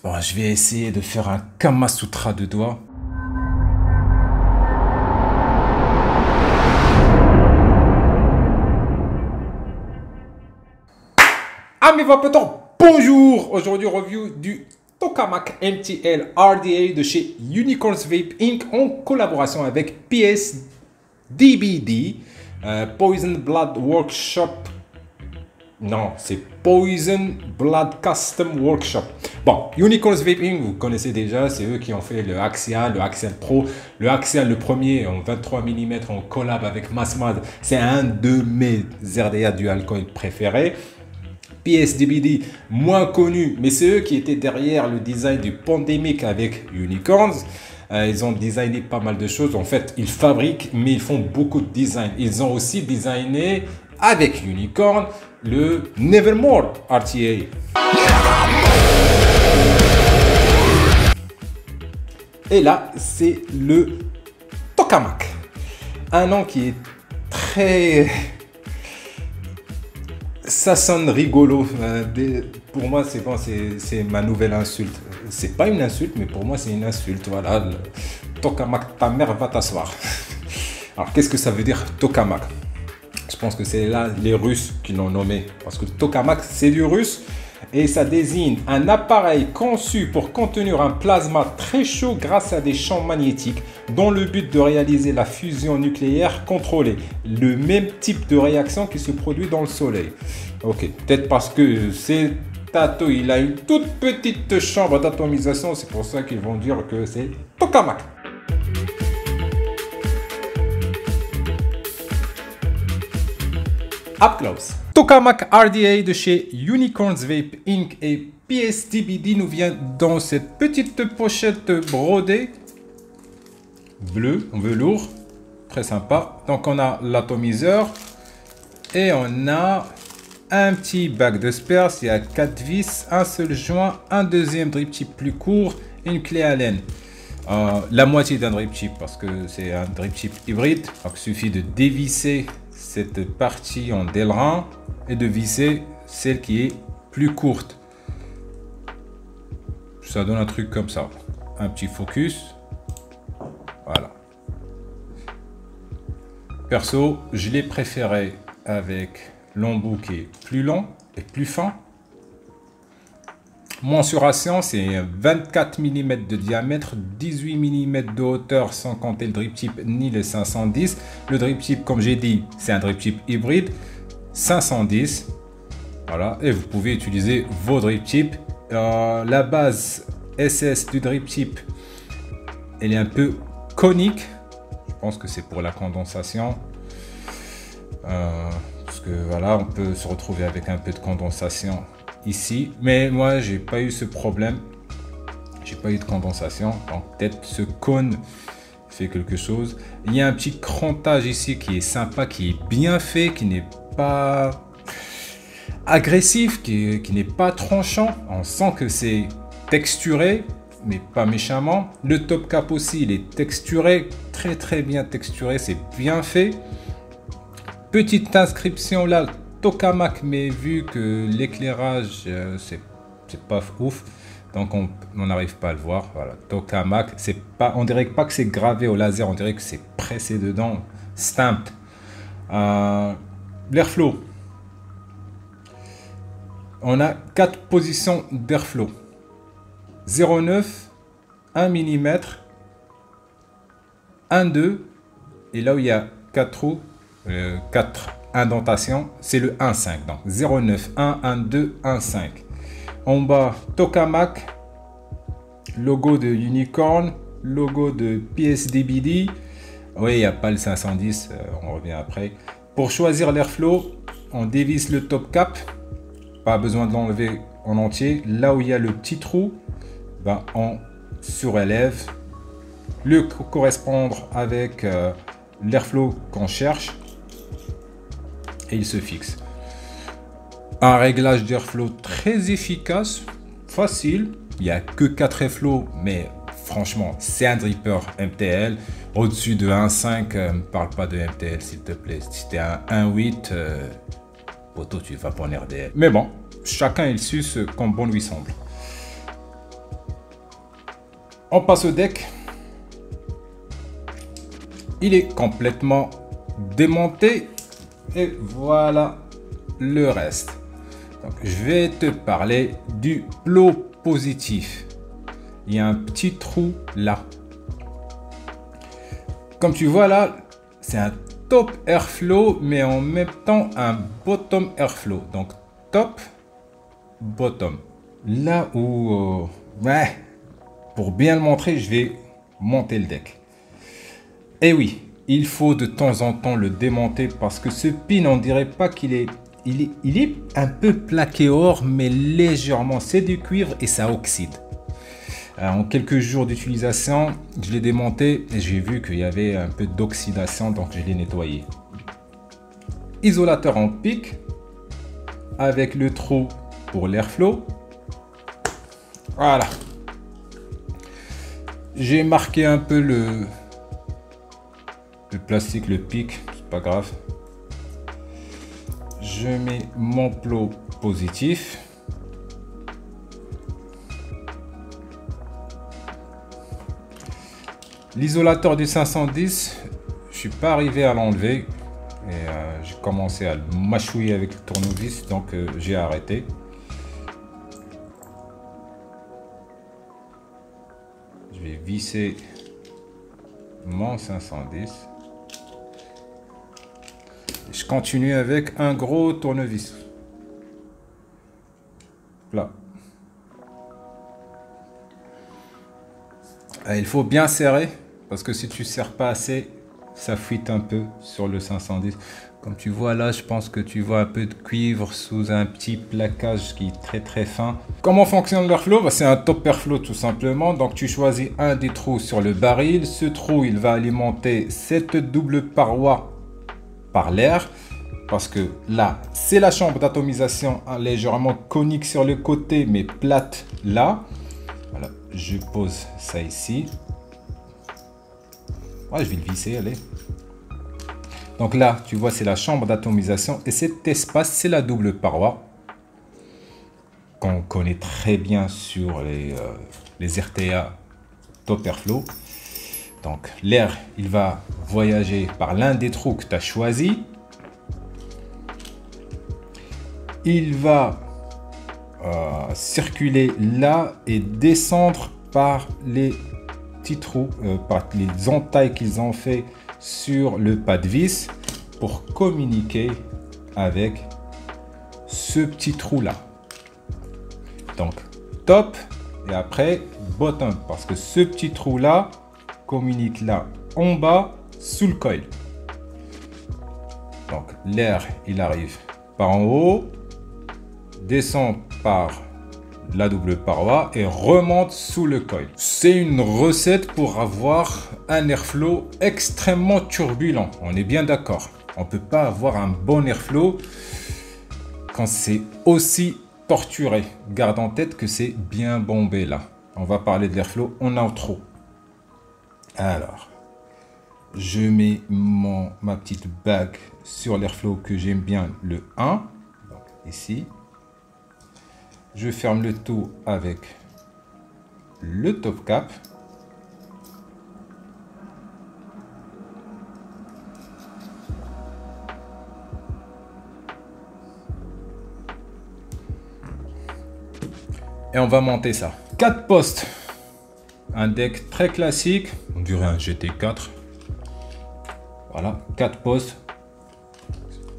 Bon, je vais essayer de faire un Kama Sutra de doigts. Amis vapoteurs, bonjour! Aujourd'hui, review du Tokamak MTL RDA de chez Unicorns Vape Inc. en collaboration avec PSDBD, Poison Blood Workshop. Non, c'est Poison Blood Custom Workshop. Bon, Unicorns Vape Inc., vous connaissez déjà, c'est eux qui ont fait le Axial Pro. Le Axial, le premier en 23 mm en collab avec Massmad, c'est un de mes RDA dual coil préférés. PSDBD, moins connu, mais c'est eux qui étaient derrière le design du Pandemic avec Unicorns. Ils ont designé pas mal de choses. En fait, ils fabriquent, mais ils font beaucoup de design. Ils ont aussi designé avec Unicorn le Nevermore RTA. Et là, c'est le Tokamak. Un nom qui est très... Ça sonne rigolo. Pour moi, c'est bon, c'est ma nouvelle insulte. C'est pas une insulte, mais pour moi, c'est une insulte. Voilà, Tokamak, ta mère va t'asseoir. Alors, qu'est-ce que ça veut dire Tokamak? Je pense que c'est là les Russes qui l'ont nommé. Parce que Tokamak, c'est du russe. Et ça désigne un appareil conçu pour contenir un plasma très chaud grâce à des champs magnétiques dans le but de réaliser la fusion nucléaire contrôlée. Le même type de réaction qui se produit dans le soleil. Ok, peut-être parce que c'est Tato, il a une toute petite chambre d'atomisation, c'est pour ça qu'ils vont dire que c'est Tokamak. Up close. Tokamak RDA de chez Unicorns Vape Inc. et PSDBD nous vient dans cette petite pochette brodée bleu en velours, très sympa. Donc on a l'atomiseur et on a un petit bac de spares. Il y a 4 vis, un seul joint, un deuxième drip chip plus court et une clé Allen. La moitié d'un drip chip parce que c'est un drip chip hybride. Donc il suffit de dévisser cette partie en Delrin et de visser celle qui est plus courte. Ça donne un truc comme ça. Un petit focus. Voilà. Perso, je l'ai préféré avec l'embout qui est plus long et plus fin. Mensuration, c'est 24 mm de diamètre, 18 mm de hauteur sans compter le drip chip ni le 510. Le drip chip, comme j'ai dit, c'est un drip chip hybride 510. Voilà, et vous pouvez utiliser vos drip chips. La base SS du drip chip, elle est un peu conique. Je pense que c'est pour la condensation. Parce que voilà, on peut se retrouver avec un peu de condensation ici, mais moi j'ai pas eu ce problème, j'ai pas eu de condensation, donc peut-être ce cône fait quelque chose. Il y a un petit crantage ici qui est sympa, qui est bien fait, qui n'est pas agressif, qui n'est pas tranchant. On sent que c'est texturé mais pas méchamment. Le top cap aussi, il est texturé, très bien texturé, c'est bien fait. Petite inscription là, Tokamak, mais vu que l'éclairage c'est pas ouf, donc on n'arrive pas à le voir. Voilà, Tokamak, c'est pas, on dirait pas que c'est gravé au laser, on dirait que c'est pressé dedans, stamped. L'airflow, on a 4 positions d'airflow, 0,9, 1 mm, 1,2, et là où il y a 4 trous, 4 indentations, c'est le 1,5. Donc 0,9, 1, 1,2, 1,5. En bas, Tokamak, logo de Unicorn, logo de PSDBD. Oui, il n'y a pas le 510, on revient après. Pour choisir l'airflow, on dévisse le top cap. Pas besoin de l'enlever en entier. Là où il y a le petit trou, ben, on surélève le correspondre avec l'airflow qu'on cherche. Et il se fixe. Un réglage d'airflow très efficace, facile. Il n'y a que 4 airflow, mais franchement, c'est un dripper MTL. Au-dessus de 1,5, ne parle pas de MTL, s'il te plaît. Si tu es un 1,8, poteau, tu vas pas en RDL. Mais bon, chacun il suce comme bon lui semble. On passe au deck. Il est complètement démonté et voilà le reste. Donc, je vais te parler du plot positif. Il y a un petit trou là. Comme tu vois là, c'est un top airflow mais en même temps un bottom airflow. Donc top, bottom. Là où ouais, pour bien le montrer, je vais monter le deck. Et oui, il faut de temps en temps le démonter parce que ce pin, on dirait pas qu'il est... Il est un peu plaqué or, mais légèrement. C'est du cuivre et ça oxyde. En quelques jours d'utilisation, je l'ai démonté et j'ai vu qu'il y avait un peu d'oxydation, donc je l'ai nettoyé. Isolateur en pic avec le trou pour l'airflow. Voilà. J'ai marqué un peu le plastique, le pic, c'est pas grave. Je mets mon plot positif. L'isolateur du 510, je suis pas arrivé à l'enlever et j'ai commencé à le mâchouiller avec le tournevis, donc j'ai arrêté. Je vais visser mon 510. Je continue avec un gros tournevis. Là. Il faut bien serrer parce que si tu serres pas assez, ça fuite un peu sur le 510. Comme tu vois là, je pense que tu vois un peu de cuivre sous un petit plaquage qui est très fin. Comment fonctionne l'airflow? C'est un top airflow tout simplement. Donc tu choisis un des trous sur le baril. Ce trou, il va alimenter cette double paroi par l'air. Parce que là, c'est la chambre d'atomisation légèrement conique sur le côté, mais plate là. Voilà, je pose ça ici. Ouais, je vais le visser, allez. Donc là, tu vois, c'est la chambre d'atomisation. Et cet espace, c'est la double paroi. Qu'on connaît très bien sur les RTA Top Airflow. Donc l'air, il va voyager par l'un des trous que tu as choisi. Il va circuler là et descendre par les petits trous, par les entailles qu'ils ont fait sur le pas de vis pour communiquer avec ce petit trou là. Donc top et après bottom parce que ce petit trou là communique là en bas sous le coil. Donc l'air il arrive par en haut, descend par la double paroi et remonte sous le coil. C'est une recette pour avoir un airflow extrêmement turbulent. On est bien d'accord. On ne peut pas avoir un bon airflow quand c'est aussi torturé. Garde en tête que c'est bien bombé là. On va parler de l'airflow en outro. Alors, je mets ma petite bague sur l'airflow que j'aime bien, le 1. Donc, ici. Je ferme le tout avec le top cap. Et on va monter ça. 4 postes. Un deck très classique. On dirait un GT4. Voilà, 4 postes.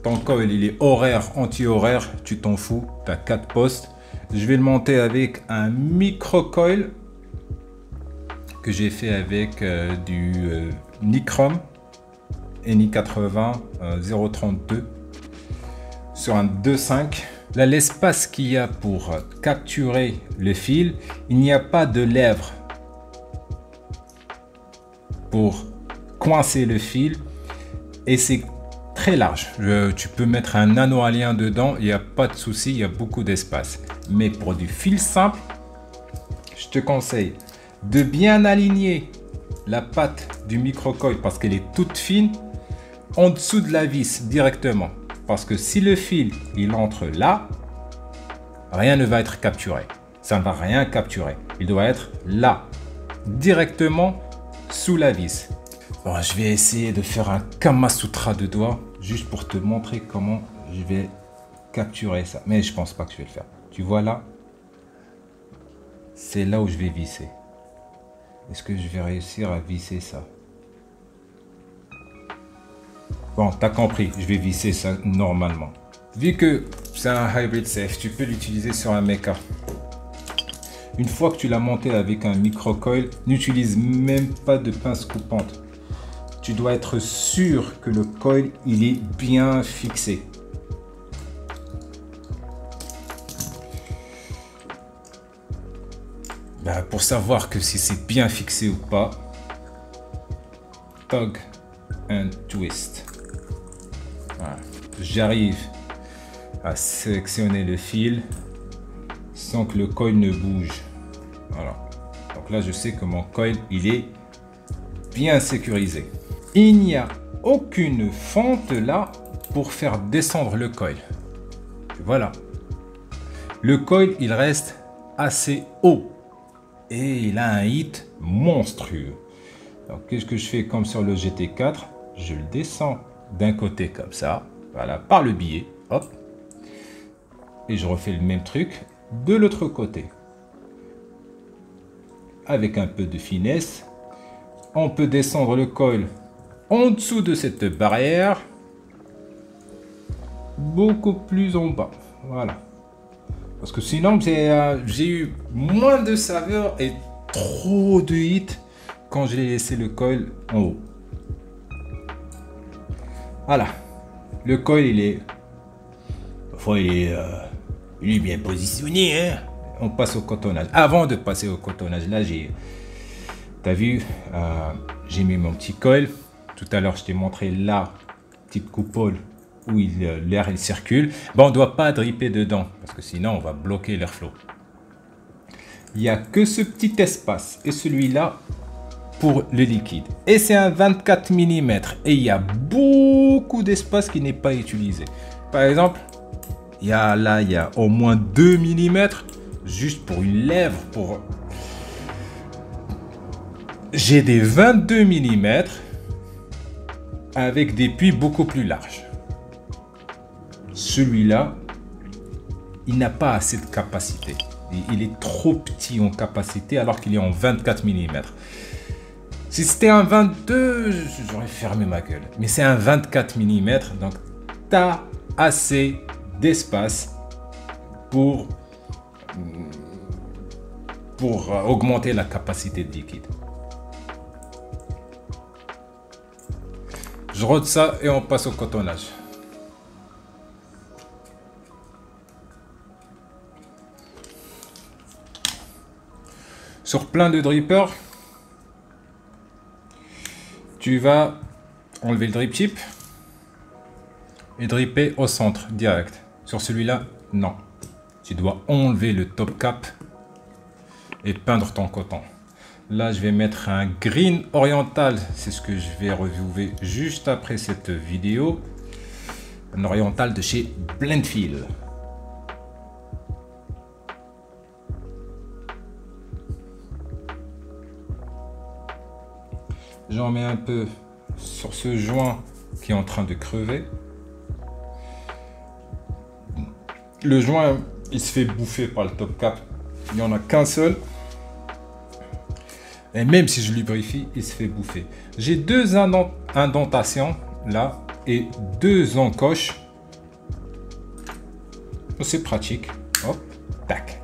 Ton coil, il est horaire, anti-horaire. Tu t'en fous. Tu as 4 postes. Je vais le monter avec un micro coil que j'ai fait avec du Nicrom NI80 032 sur un 2.5. Là, l'espace qu'il y a pour capturer le fil, il n'y a pas de lèvre pour coincer le fil et c'est très large. Tu peux mettre un nano-alien dedans, il n'y a pas de souci, il y a beaucoup d'espace. Mais pour du fil simple, je te conseille de bien aligner la patte du micro-coil parce qu'elle est toute fine en dessous de la vis directement. Parce que si le fil il entre là, rien ne va être capturé. Ça ne va rien capturer. Il doit être là, directement sous la vis. Bon, je vais essayer de faire un Kama Sutra de doigts, juste pour te montrer comment je vais capturer ça. Mais je pense pas que je vais le faire. Tu vois là, c'est là où je vais visser. Est-ce que je vais réussir à visser ça? Bon, t'as compris, je vais visser ça normalement. Vu que c'est un hybrid safe, tu peux l'utiliser sur un mecha. Une fois que tu l'as monté avec un micro-coil, n'utilise même pas de pince coupante. Tu dois être sûr que le coil il est bien fixé. Ben, pour savoir que si c'est bien fixé ou pas, tug and twist. Voilà. J'arrive à sélectionner le fil sans que le coil ne bouge. Voilà. Donc là, je sais que mon coil il est bien sécurisé. Il n'y a aucune fente là pour faire descendre le coil. Voilà. Le coil il reste assez haut et il a un hit monstrueux. Donc qu'est-ce que je fais comme sur le GT4? Je le descends d'un côté comme ça, voilà, par le biais, hop, et je refais le même truc de l'autre côté. Avec un peu de finesse, on peut descendre le coil en dessous de cette barrière, beaucoup plus en bas, voilà. Parce que sinon, j'ai eu moins de saveur et trop de hits quand j'ai laissé le coil en haut. Voilà. Le coil, il est bien positionné. Hein? On passe au cotonnage. Avant de passer au cotonnage, là, t'as vu, j'ai mis mon petit coil. Tout à l'heure, je t'ai montré la petite coupole où l'air il circule. Bon, on ne doit pas dripper dedans parce que sinon on va bloquer l'airflow. Il n'y a que ce petit espace et celui-là pour le liquide. Et c'est un 24 mm et il y a beaucoup d'espace qui n'est pas utilisé. Par exemple, il y a au moins 2 mm juste pour une lèvre. J'ai des 22 mm avec des puits beaucoup plus larges. Celui-là, il n'a pas assez de capacité. Il est trop petit en capacité alors qu'il est en 24 mm. Si c'était un 22, j'aurais fermé ma gueule. Mais c'est un 24 mm, donc tu as assez d'espace pour augmenter la capacité de liquide. Je rôde ça et on passe au cotonnage. Sur plein de drippers, tu vas enlever le drip tip et dripper au centre direct. Sur celui-là, non. Tu dois enlever le top cap et peindre ton coton. Là, je vais mettre un green oriental. C'est ce que je vais reviewer juste après cette vidéo. Un oriental de chez Blendfield. J'en mets un peu sur ce joint qui est en train de crever. Le joint, il se fait bouffer par le top cap. Il n'y en a qu'un seul. Et même si je lubrifie, il se fait bouffer. J'ai deux indentations là et deux encoches. C'est pratique. Hop, tac.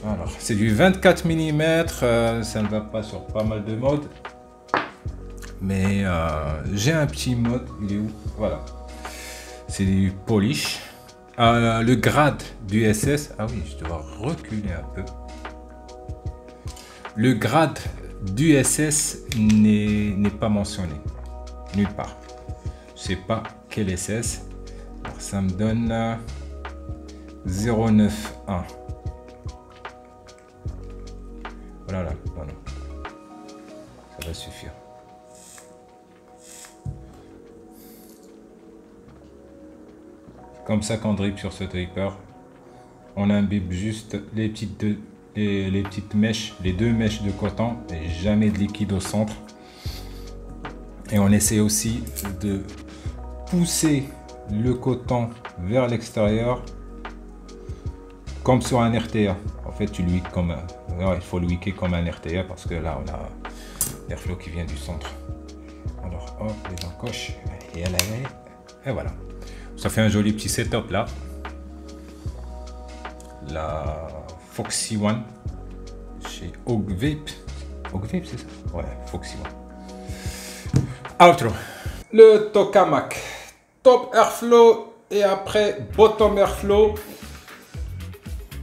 Alors, c'est du 24 mm, ça ne va pas sur pas mal de modes. Mais j'ai un petit mode, il est où? Voilà. C'est du polish. Le grade du SS, ah oui, je dois reculer un peu. Le grade du SS n'est pas mentionné, nulle part. Je sais pas quel SS. Alors, ça me donne 091. Voilà, voilà. Ça va suffire. Comme ça qu'on drip sur ce dripper, On imbibe juste les petites mèches, les deux mèches de coton et jamais de liquide au centre. Et on essaie aussi de pousser le coton vers l'extérieur comme sur un RTA. En fait, tu le wicks comme il faut le wicker comme un RTA parce que là on a l'airflow qui vient du centre. Alors hop, les encoches et voilà. Ça fait un joli petit setup là. La Foxy One chez Hog Vape. Hog Vape, c'est ça? Ouais, Foxy One. Outro. Le Tokamak. Top Airflow et après Bottom Airflow.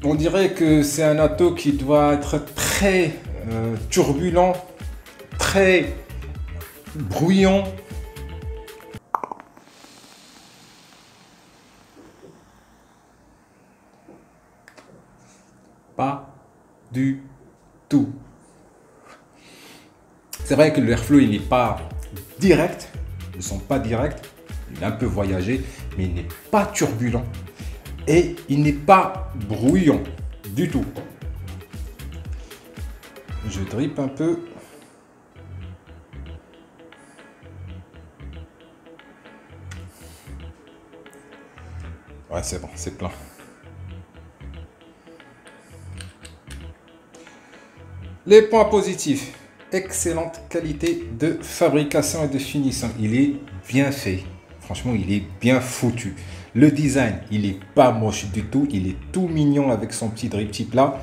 On dirait que c'est un atto qui doit être très turbulent, très bruyant. Pas du tout. C'est vrai que le airflow il n'est pas direct, ils ne sont pas directs, il est un peu voyagé, mais il n'est pas turbulent et il n'est pas bruyant du tout. Je drip un peu. Ouais, c'est bon, c'est plein. Les points positifs. Excellente qualité de fabrication et de finition. Il est bien fait. Franchement, il est bien foutu. Le design, il est pas moche du tout. Il est tout mignon avec son petit drip tip là.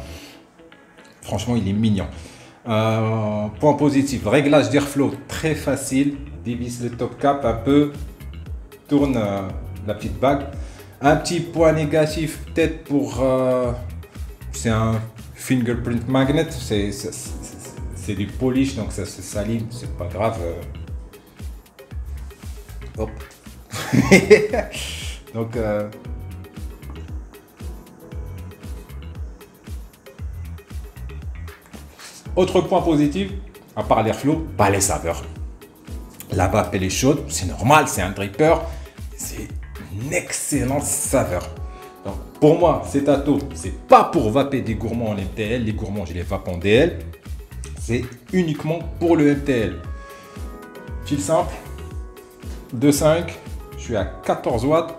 Franchement, il est mignon. Point positif. Réglage d'airflow très facile. Dévisse le top cap un peu. Tourne la petite bague. Un petit point négatif peut-être pour... c'est un fingerprint magnet. C'est du polish, donc ça se salit, c'est pas grave. Hop. Donc autre point positif, à part l'airflow, pas les saveurs. La vape elle est chaude, c'est normal, c'est un dripper, c'est une excellente saveur. Donc pour moi, cet atto, c'est pas pour vaper des gourmands en MTL, les gourmands je les vape en DL. C'est uniquement pour le MTL. Fil simple, 2,5, je suis à 14 watts.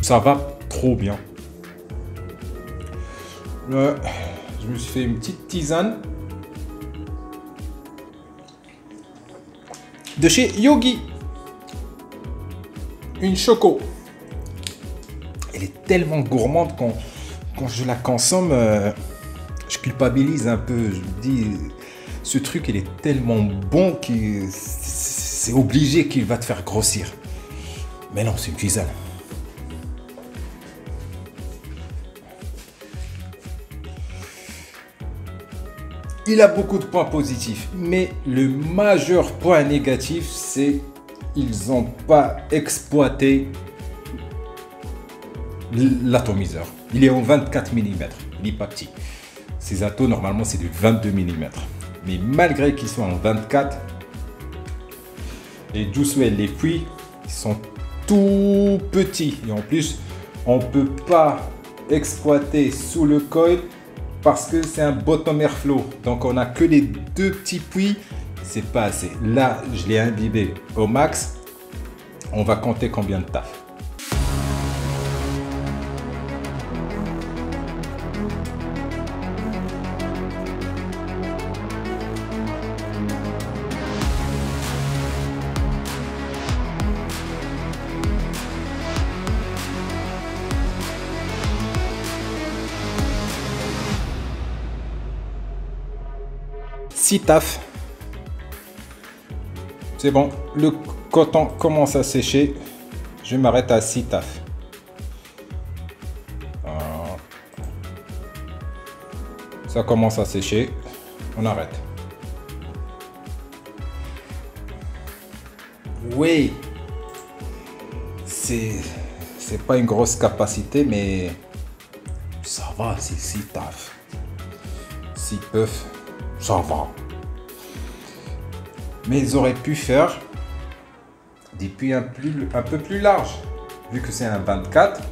Ça va trop bien. Là, je me suis fait une petite tisane de chez Yogi. Une choco. Elle est tellement gourmande quand je la consomme, je culpabilise un peu. Je me dis, ce truc, il est tellement bon que c'est obligé qu'il va te faire grossir. Mais non, c'est une tisane. Il a beaucoup de points positifs, mais le majeur point négatif, c'est qu'ils n'ont pas exploité l'atomiseur. Il est en 24 mm, il n'est pas petit. Ces atos, normalement, c'est du 22 mm. Mais malgré qu'ils soient en 24, les Juicewell, les puits, ils sont tout petits. Et en plus, on ne peut pas exploiter sous le coil parce que c'est un bottom airflow. Donc, on n'a que les deux petits puits. C'est pas assez. Là, je l'ai imbibé au max. On va compter combien de taf. Si taf. C'est bon, le coton commence à sécher. Je m'arrête à 6 taf. Ça commence à sécher. On arrête. Oui. C'est pas une grosse capacité, mais ça va, c'est 6 taf. 6 puffs, ça va. Mais ils auraient pu faire des puits un peu plus larges. Vu que c'est un 24,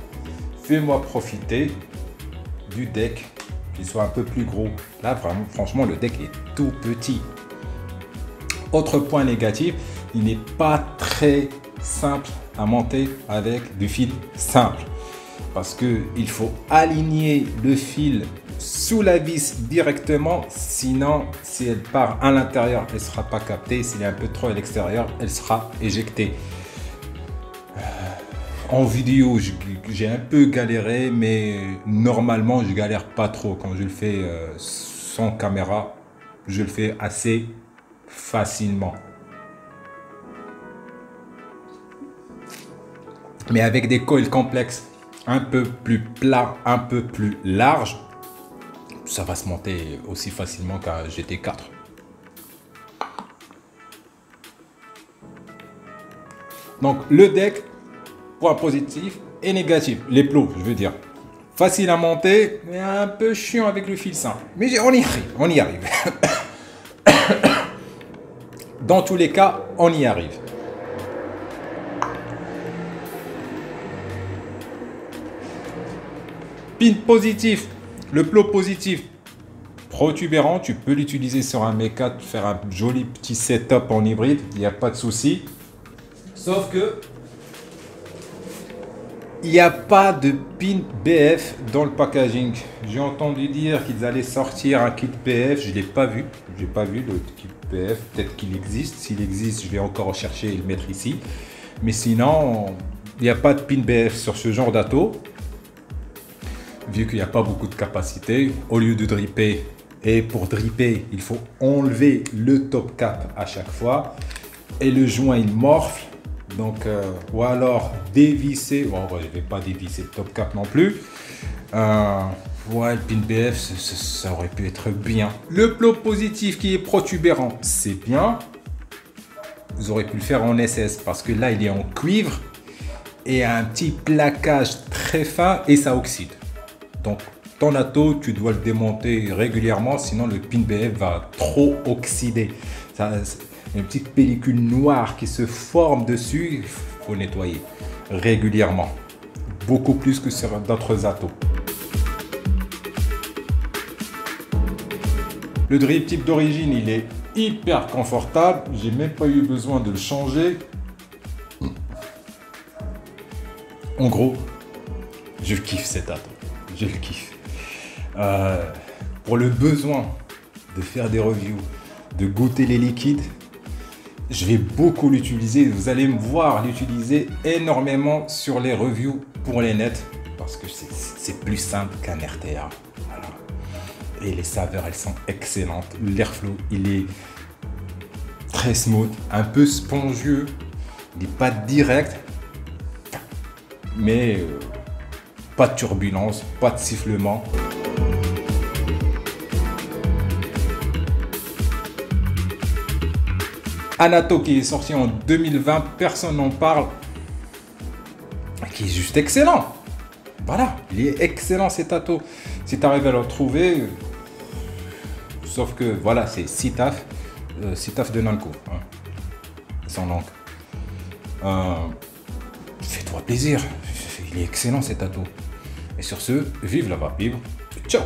fais-moi profiter du deck qui soit un peu plus gros. Là, vraiment, franchement, le deck est tout petit. Autre point négatif, il n'est pas très simple à monter avec du fil simple. Parce qu'il faut aligner le fil sous la vis directement. Sinon, si elle part à l'intérieur, elle ne sera pas captée. S'il est un peu trop à l'extérieur, elle sera éjectée. En vidéo, j'ai un peu galéré, mais normalement, je galère pas trop. Quand je le fais sans caméra, je le fais assez facilement. Mais avec des coils complexes, un peu plus plats, un peu plus larges, ça va se monter aussi facilement qu'un GT4. Donc le deck, point positif et négatif, les plots, je veux dire. Facile à monter, mais un peu chiant avec le fil simple. Mais on y arrive, on y arrive. Dans tous les cas, on y arrive. Pin positif, le plot positif, protubérant, tu peux l'utiliser sur un méca, faire un joli petit setup en hybride, il n'y a pas de souci. Sauf que il n'y a pas de pin BF dans le packaging. J'ai entendu dire qu'ils allaient sortir un kit BF, je ne l'ai pas vu. Je n'ai pas vu le kit BF, peut-être qu'il existe. S'il existe, je vais encore rechercher et le mettre ici. Mais sinon, il n'y a pas de pin BF sur ce genre d'atto. Vu qu'il n'y a pas beaucoup de capacité, au lieu de dripper, et pour dripper, il faut enlever le top cap à chaque fois. Et le joint, il morfle. Donc, ou alors dévisser, bon, je ne vais pas dévisser le top cap non plus. Ouais, le pin BF, ça aurait pu être bien. Le plot positif qui est protubérant, c'est bien. Vous aurez pu le faire en SS parce que là, il est en cuivre et un petit plaquage très fin et ça oxyde. Donc, ton atto, tu dois le démonter régulièrement, sinon le pin BF va trop oxyder. Ça, une petite pellicule noire qui se forme dessus, il faut nettoyer régulièrement. Beaucoup plus que sur d'autres attos. Le drip type d'origine, il est hyper confortable. J'ai même pas eu besoin de le changer. En gros, je kiffe cet atto. Je le kiffe. Pour le besoin de faire des reviews, de goûter les liquides, je vais beaucoup l'utiliser. Vous allez me voir l'utiliser énormément sur les reviews pour les nets parce que c'est plus simple qu'un RTA. Voilà. Et les saveurs, elles sont excellentes. L'airflow, il est très smooth, un peu spongieux. Il n'est pas direct, mais pas de turbulence, pas de sifflement. Un atto qui est sorti en 2020, personne n'en parle, qui est juste excellent. Voilà, il est excellent cet atto. Si tu arrives à le trouver, sauf que voilà, c'est Sitaf de Nanko, hein, sans langue. Fais-toi plaisir, il est excellent cet atto. Et sur ce, vive la vapeur, ciao.